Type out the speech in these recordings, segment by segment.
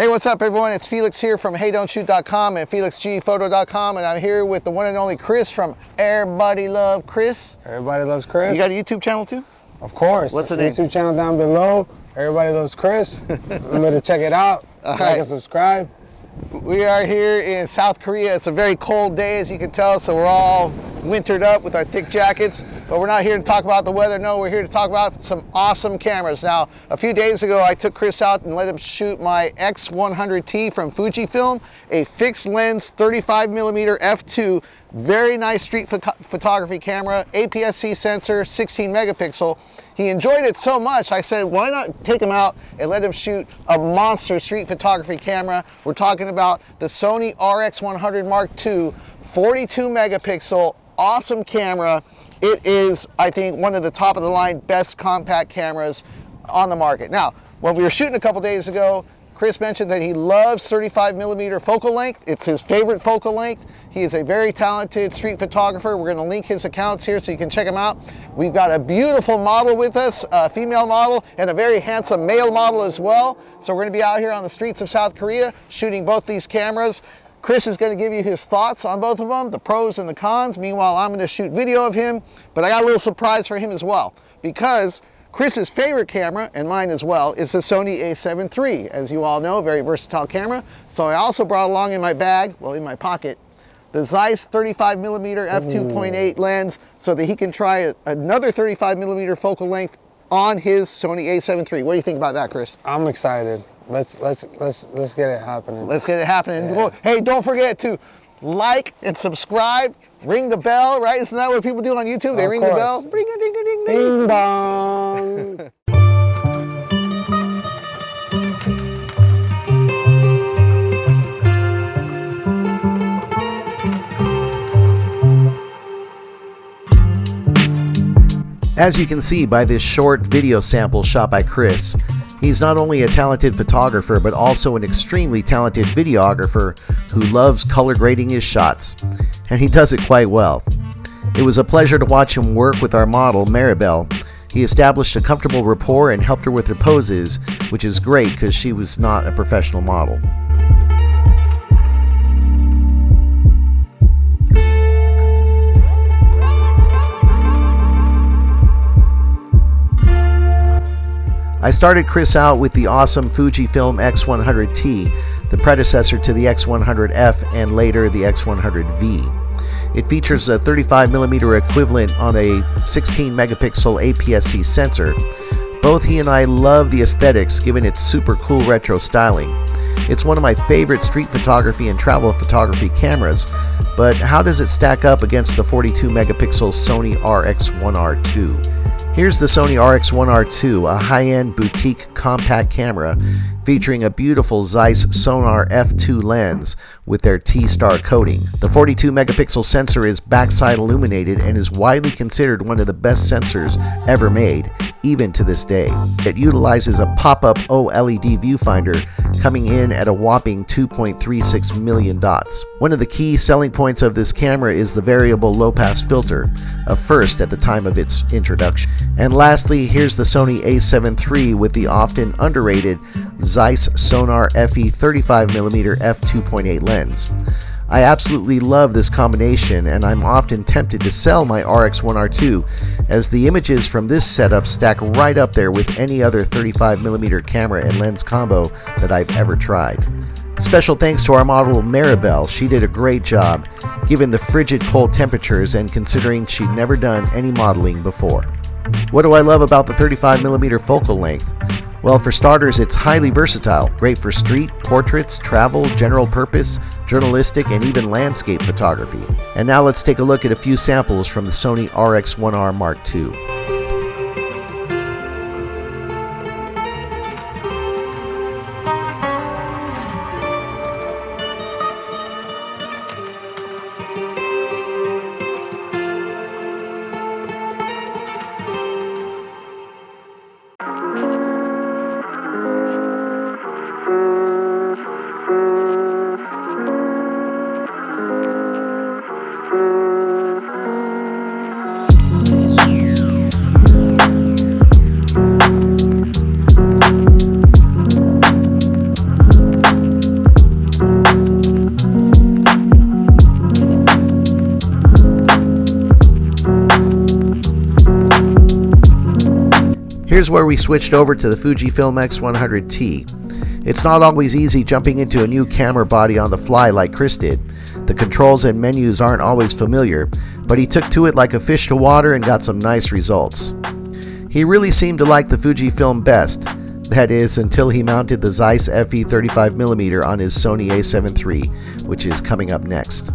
Hey, what's up everyone? It's Felix here from HeyDon'tShoot.com and FelixGPhoto.com, and I'm here with the one and only Chris from Everybody Love Chris. Everybody Loves Chris. You got a YouTube channel too? Of course. What's the name? YouTube channel down below. Everybody Loves Chris. Remember to check it out. Like and subscribe. We are here in South Korea. It's a very cold day, as you can tell, so we're all wintered up with our thick jackets. But we're not here to talk about the weather. No, we're here to talk about some awesome cameras. Now, a few days ago, I took Chris out and let him shoot my X100T from Fujifilm, a fixed lens 35mm f2, very nice street photography camera, APS-C sensor, 16 megapixel. He enjoyed it so much, I said, why not take him out and let him shoot a monster street photography camera? We're talking about the Sony RX100 Mark II, 42 megapixel, awesome camera. It is, I think, one of the top of the line best compact cameras on the market. Now, when we were shooting a couple days ago, Chris mentioned that he loves 35mm focal length. It's his favorite focal length. He is a very talented street photographer. We're going to link his accounts here so you can check him out. We've got a beautiful model with us, a female model, and a very handsome male model as well. So we're going to be out here on the streets of South Korea shooting both these cameras. Chris is going to give you his thoughts on both of them, the pros and the cons. Meanwhile, I'm going to shoot video of him, but I got a little surprise for him as well, because Chris's favorite camera, and mine as well, is the Sony A7III. As you all know, very versatile camera. So I also brought along in my bag, well, in my pocket, the Zeiss 35mm f2.8 lens, so that he can try another 35mm focal length on his Sony A7III. What do you think about that, Chris? I'm excited. Let's get it happening. Let's get it happening. Yeah. Hey, don't forget to like and subscribe, ring the bell, right? Isn't that what people do on YouTube? They ring the bell. Ring a ding a ding ding. Ding dong. As you can see by this short video sample shot by Chris, he's not only a talented photographer but also an extremely talented videographer who loves color grading his shots, and he does it quite well. It was a pleasure to watch him work with our model Maribel. He established a comfortable rapport and helped her with her poses, which is great because she was not a professional model. I started Chris out with the awesome Fujifilm X100T, the predecessor to the X100F and later the X100V. It features a 35mm equivalent on a 16 megapixel APS-C sensor. Both he and I love the aesthetics given its super cool retro styling. It's one of my favorite street photography and travel photography cameras, but how does it stack up against the 42 megapixel Sony RX1R2? Here's the Sony RX1RII, a high-end boutique compact camera featuring a beautiful Zeiss Sonnar F2 lens with their T-star coating. The 42 megapixel sensor is backside illuminated and is widely considered one of the best sensors ever made, even to this day. It utilizes a pop-up OLED viewfinder coming in at a whopping 2.36 million dots. One of the key selling points of this camera is the variable low-pass filter, a first at the time of its introduction. And lastly, here's the Sony A7III with the often underrated Zeiss Sonnar FE 35mm f2.8 lens. I absolutely love this combination, and I'm often tempted to sell my RX1R2 as the images from this setup stack right up there with any other 35mm camera and lens combo that I've ever tried. Special thanks to our model Maribel. She did a great job given the frigid cold temperatures and considering she'd never done any modeling before. What do I love about the 35mm focal length? Well, for starters, it's highly versatile, great for street, portraits, travel, general purpose, journalistic, and even landscape photography. And now let's take a look at a few samples from the Sony RX1R Mark II. Here's where we switched over to the Fujifilm X100T. It's not always easy jumping into a new camera body on the fly like Chris did. The controls and menus aren't always familiar, but he took to it like a fish to water and got some nice results. He really seemed to like the Fujifilm best, that is, until he mounted the Zeiss FE 35mm on his Sony A7 III, which is coming up next.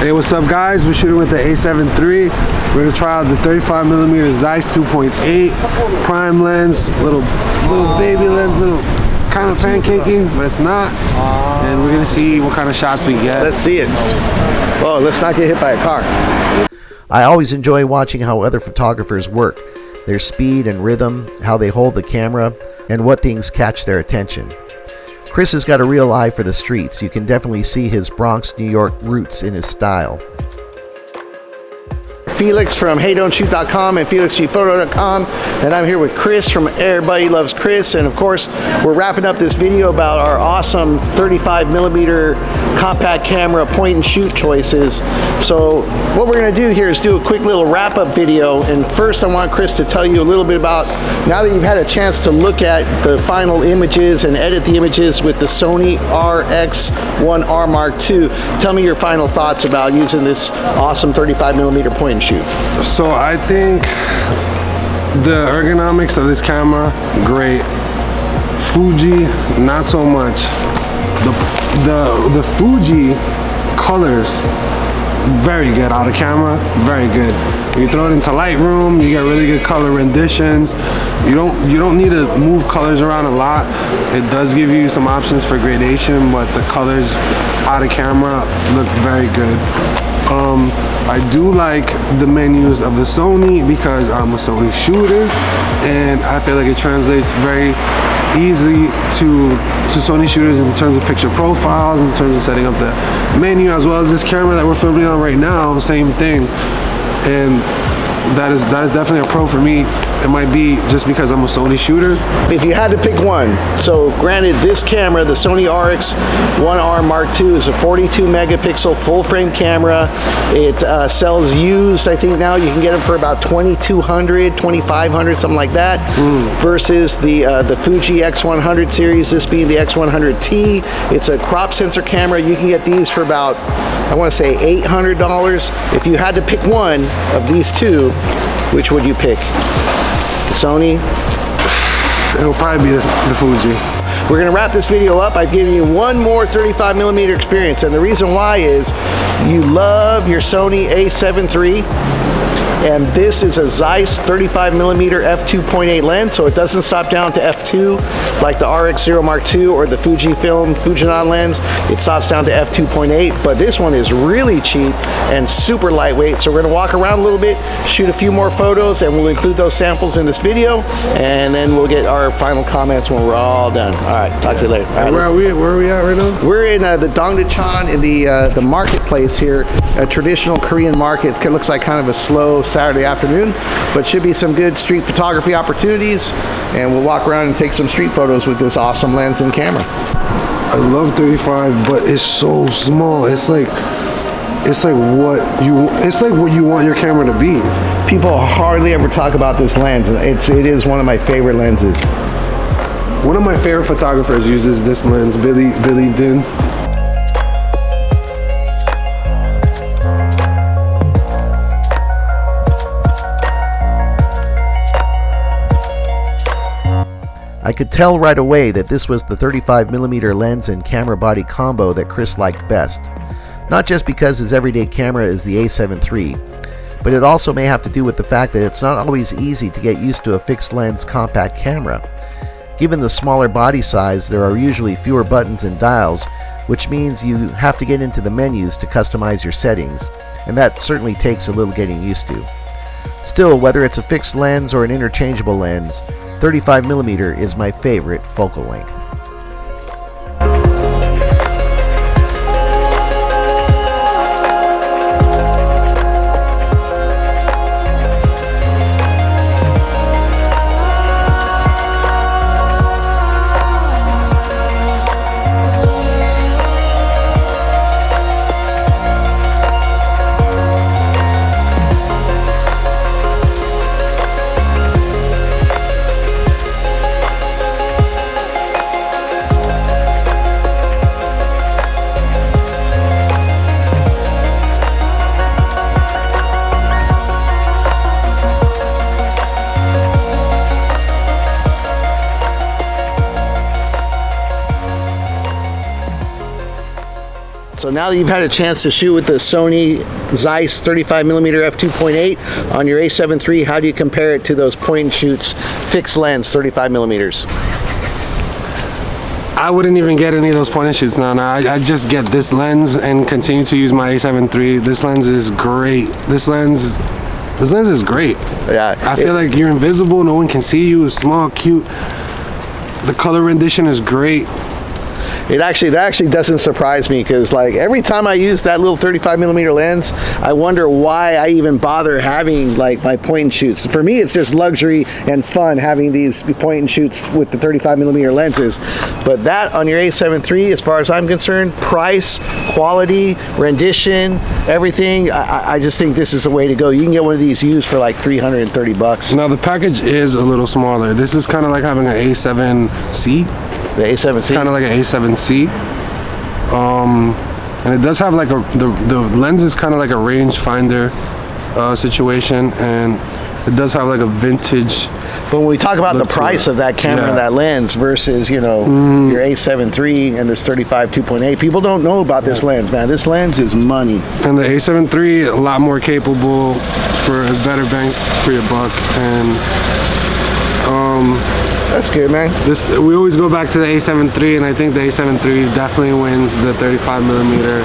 Hey, what's up guys? We're shooting with the A7 III. We're gonna try out the 35mm Zeiss 2.8 prime lens, little baby lens, kind of pancaking, but it's not. And we're gonna see what kind of shots we get. Let's see it. Oh, let's not get hit by a car. I always enjoy watching how other photographers work, their speed and rhythm, how they hold the camera, and what things catch their attention. Chris has got a real eye for the streets. You can definitely see his Bronx, New York roots in his style. Felix from HeyDon'tShoot.com and FelixGPhoto.com, and I'm here with Chris from Everybody Loves Chris, and of course we're wrapping up this video about our awesome 35mm compact camera point and shoot choices. So what we're going to do here is do a quick little wrap-up video, and first I want Chris to tell you a little bit about, now that you've had a chance to look at the final images and edit the images with the Sony RX1RII Mark II, tell me your final thoughts about using this awesome 35mm point and shoot. So I think the ergonomics of this camera, great. Fuji, not so much. The Fuji colors, very good out of camera, very good. You throw it into Lightroom, you get really good color renditions. You don't need to move colors around a lot. It does give you some options for gradation, but the colors out of camera look very good. I do like the menus of the Sony because I'm a Sony shooter, and I feel like it translates very easily to Sony shooters in terms of picture profiles, in terms of setting up the menu, as well as this camera that we're filming on right now, same thing. And that is definitely a pro for me. It might be just because I'm a Sony shooter. If you had to pick one, so granted this camera, the Sony RX1RII Mark II, is a 42 megapixel full frame camera. It sells used, I think now you can get it for about $2,200, $2,500, something like that, versus the Fuji X100 series, this being the X100T. It's a crop sensor camera. You can get these for about, I want to say $800. If you had to pick one of these two, which would you pick? The Sony? It'll probably be the Fuji. We're gonna wrap this video up by giving you one more 35mm experience, and the reason why is you love your Sony A7 III, and this is a Zeiss 35mm f2.8 lens, so it doesn't stop down to f2 like the RX0 Mark II or the Fujifilm Fujinon lens. It stops down to f2.8, but this one is really cheap and super lightweight. So we're gonna walk around a little bit, shoot a few more photos, and we'll include those samples in this video, and then we'll get our final comments when we're all done. All right, talk to you later. All right, where are we at right now? We're in the Dongdaecheon in the marketplace here, a traditional Korean market. It looks like kind of a slow Saturday afternoon, but should be some good street photography opportunities, and we'll walk around and take some street photos with this awesome lens and camera. I love 35, but it's so small. It's like what you want your camera to be. People hardly ever talk about this lens, and it is one of my favorite lenses. One of my favorite photographers uses this lens, Billy Din. I could tell right away that this was the 35mm lens and camera body combo that Chris liked best. Not just because his everyday camera is the A7 III, but it also may have to do with the fact that it's not always easy to get used to a fixed lens compact camera. Given the smaller body size, there are usually fewer buttons and dials, which means you have to get into the menus to customize your settings, and that certainly takes a little getting used to. Still, whether it's a fixed lens or an interchangeable lens, 35mm is my favorite focal length. So now that you've had a chance to shoot with the Sony Zeiss 35mm f2.8 on your A7 III, how do you compare it to those point and shoots fixed lens 35mm? I wouldn't even get any of those point and shoots now. I just get this lens and continue to use my A7 III. This lens is great. This lens is great. Yeah. I feel like you're invisible. No one can see you. It's small, cute. The color rendition is great. That actually doesn't surprise me, because like every time I use that little 35mm lens, I wonder why I even bother having like my point and shoots. For me, it's just luxury and fun having these point and shoots with the 35mm lenses. But that on your A7 III, as far as I'm concerned, price, quality, rendition, everything, I just think this is the way to go. You can get one of these used for like $330. Now the package is a little smaller. This is kind of like having an A7C. The A7C? Kind of like an A7C. And it does have like the lens is kind of like a rangefinder situation, and it does have like a vintage. But when we talk about the price of that camera and that lens versus, you know, your A7 III and this 35 2.8, people don't know about this lens, man. This lens is money. And the A7 III, a lot more capable for a better bang for your buck, and that's good, man. We always go back to the A7 III, and I think the A7 III definitely wins the 35mm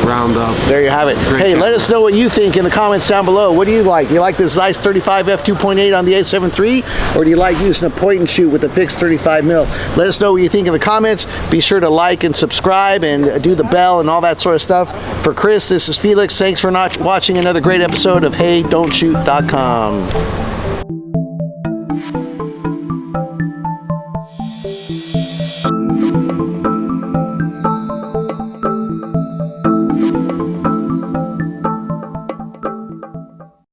roundup. There you have it. Great Hey, camera. let us know what you think in the comments down below. What do you like? Do you like the Zeiss 35 f2.8 on the A7 III, or do you like using a point and shoot with a fixed 35mm? Let us know what you think in the comments. Be sure to like and subscribe and do the bell and all that sort of stuff. For Chris, this is Felix. Thanks for watching another great episode of HeyDon'tShoot.com.